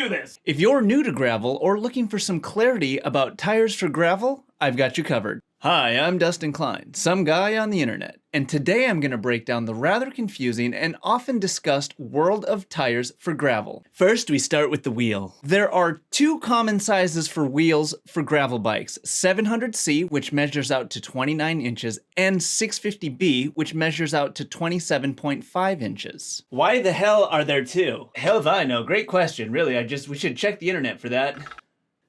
do this. If you're new to gravel or looking for some clarity about tires for gravel, I've got you covered. Hi, I'm Dustin Klein, some guy on the internet, and today I'm going to break down the rather confusing and often discussed world of tires for gravel. First, we start with the wheel. There are two common sizes for wheels for gravel bikes, 700C, which measures out to 29 inches, and 650B, which measures out to 27.5 inches. Why the hell are there two? Hell if I know, great question, really, we should check the internet for that.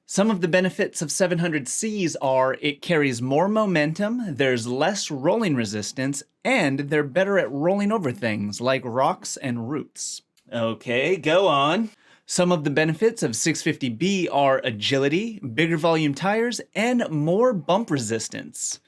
Some of the benefits of 700Cs are it carries more momentum, there's less rolling resistance, and they're better at rolling over things like rocks and roots. Okay, go on. Some of the benefits of 650B are agility, bigger volume tires, and more bump resistance.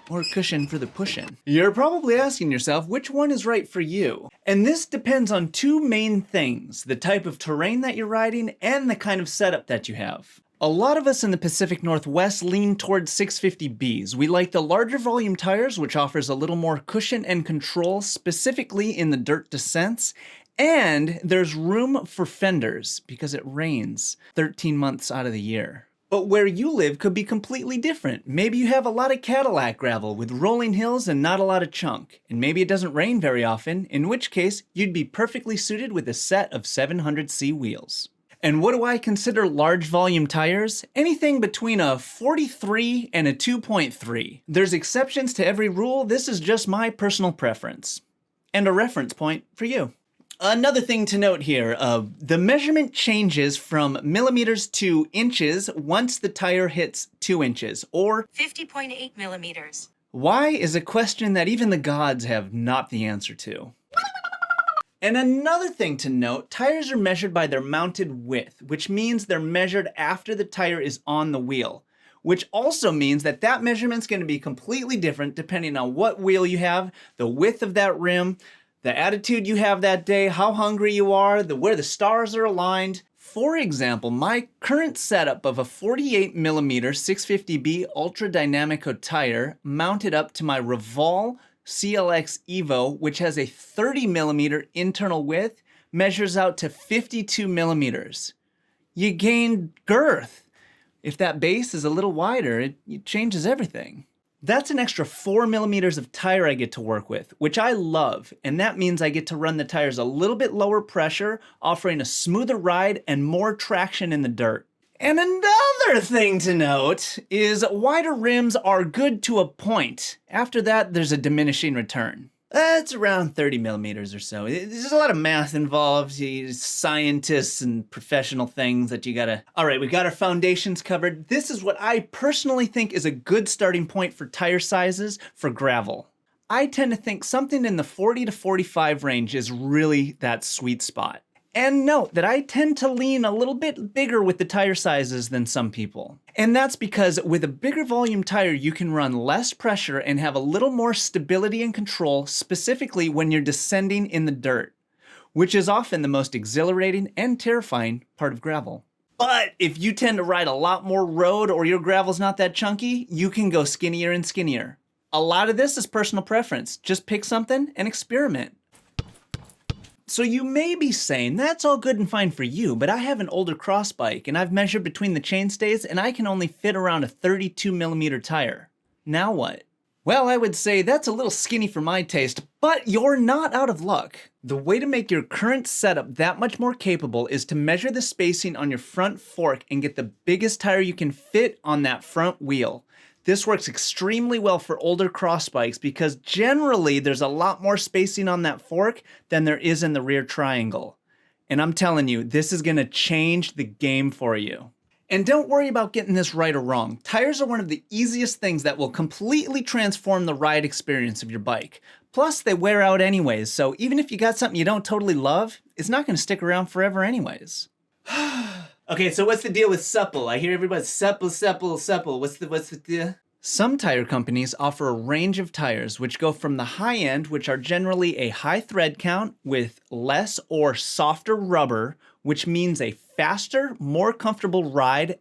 Or cushion for the pushin'. You're probably asking yourself which one is right for you. And this depends on two main things, the type of terrain that you're riding and the kind of setup that you have. A lot of us in the Pacific Northwest lean towards 650Bs. We like the larger volume tires, which offers a little more cushion and control, specifically in the dirt descents. And there's room for fenders, because it rains 13 months out of the year. But where you live could be completely different. Maybe you have a lot of Cadillac gravel with rolling hills and not a lot of chunk. And maybe it doesn't rain very often, in which case you'd be perfectly suited with a set of 700C wheels. And what do I consider large volume tires? Anything between a 43 and a 2.3. There's exceptions to every rule. This is just my personal preference. And a reference point for you. Another thing to note here, the measurement changes from millimeters to inches once the tire hits 2 inches, or 50.8 millimeters. Why is a question that even the gods have not the answer to. And another thing to note, tires are measured by their mounted width, which means they're measured after the tire is on the wheel, which also means that that measurement's going to be completely different depending on what wheel you have, the width of that rim, the attitude you have that day, how hungry you are, where the stars are aligned. For example, my current setup of a 48 millimeter 650B Ultra Dynamico tire mounted up to my Revol CLX Evo, which has a 30 millimeter internal width, measures out to 52 millimeters. You gain girth. If that base is a little wider, it changes everything. That's an extra 4 millimeters of tire I get to work with, which I love, and that means I get to run the tires a little bit lower pressure, offering a smoother ride and more traction in the dirt. And another thing to note is wider rims are good to a point. After that, there's a diminishing return. It's around 30 millimeters or so. There's a lot of math involved, scientists and professional things that you gotta... All right, we got our foundations covered. This is what I personally think is a good starting point for tire sizes for gravel. I tend to think something in the 40 to 45 range is really that sweet spot. And note that I tend to lean a little bit bigger with the tire sizes than some people. And that's because with a bigger volume tire, you can run less pressure and have a little more stability and control, specifically when you're descending in the dirt, which is often the most exhilarating and terrifying part of gravel. But if you tend to ride a lot more road or your gravel's not that chunky, you can go skinnier and skinnier. A lot of this is personal preference. Just pick something and experiment. So you may be saying, that's all good and fine for you, but I have an older cross bike and I've measured between the chainstays and I can only fit around a 32 millimeter tire. Now what? Well, I would say that's a little skinny for my taste, but you're not out of luck. The way to make your current setup that much more capable is to measure the spacing on your front fork and get the biggest tire you can fit on that front wheel. This works extremely well for older cross bikes because generally there's a lot more spacing on that fork than there is in the rear triangle. And I'm telling you, this is going to change the game for you. And don't worry about getting this right or wrong. Tires are one of the easiest things that will completely transform the ride experience of your bike. Plus, they wear out anyways, so even if you got something you don't totally love, it's not going to stick around forever anyways. Okay, so what's the deal with Supple? I hear everybody's Supple. What's the deal? Some tire companies offer a range of tires which go from the high end, which are generally a high thread count with less or softer rubber, which means a faster, more comfortable ride,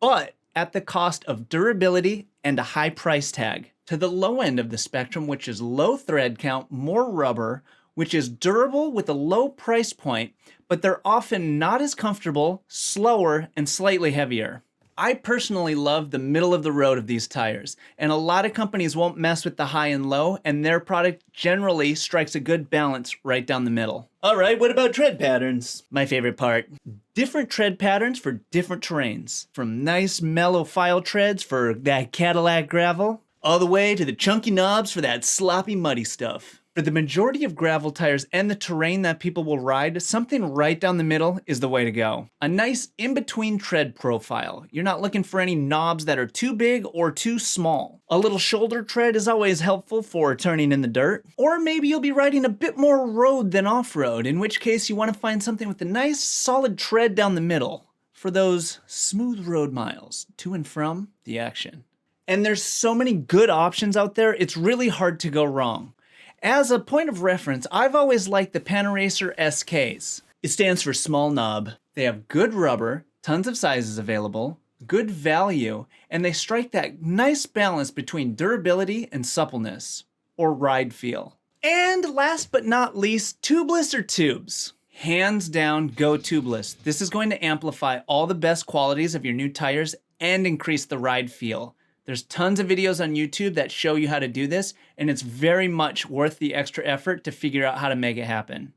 but at the cost of durability and a high price tag, to the low end of the spectrum, which is low thread count, more rubber, which is durable with a low price point, but they're often not as comfortable, slower, and slightly heavier. I personally love the middle of the road of these tires, and a lot of companies won't mess with the high and low, and their product generally strikes a good balance right down the middle. All right, what about tread patterns? My favorite part. Different tread patterns for different terrains. From nice mellow file treads for that Cadillac gravel, all the way to the chunky knobs for that sloppy muddy stuff. For the majority of gravel tires and the terrain that people will ride, something right down the middle is the way to go. A nice in-between tread profile. You're not looking for any knobs that are too big or too small. A little shoulder tread is always helpful for turning in the dirt. Or maybe you'll be riding a bit more road than off-road, in which case you want to find something with a nice solid tread down the middle for those smooth road miles to and from the action. And there's so many good options out there, it's really hard to go wrong. As a point of reference, I've always liked the Panaracer SKs. It stands for small knob. They have good rubber, tons of sizes available, good value, and they strike that nice balance between durability and suppleness, or ride feel. And last but not least, tubeless or tubes. Hands down, go tubeless. This is going to amplify all the best qualities of your new tires and increase the ride feel. There's tons of videos on YouTube that show you how to do this, and it's very much worth the extra effort to figure out how to make it happen.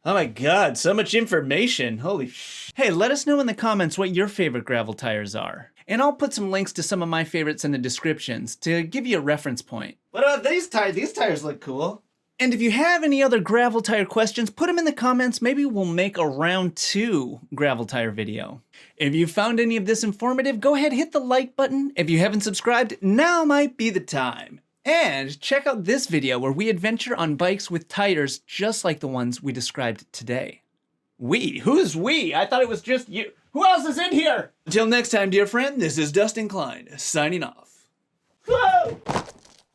Oh my God, so much information. Holy sh! Hey, let us know in the comments what your favorite gravel tires are. And I'll put some links to some of my favorites in the descriptions to give you a reference point. What about these tires? These tires look cool. And if you have any other gravel tire questions, put them in the comments. Maybe we'll make a round 2 gravel tire video. If you found any of this informative, go ahead, hit the like button. If you haven't subscribed, now might be the time. And check out this video where we adventure on bikes with tires just like the ones we described today. We? Who's we? I thought it was just you. Who else is in here? Until next time, dear friend, this is Dustin Klein, signing off. Whoa!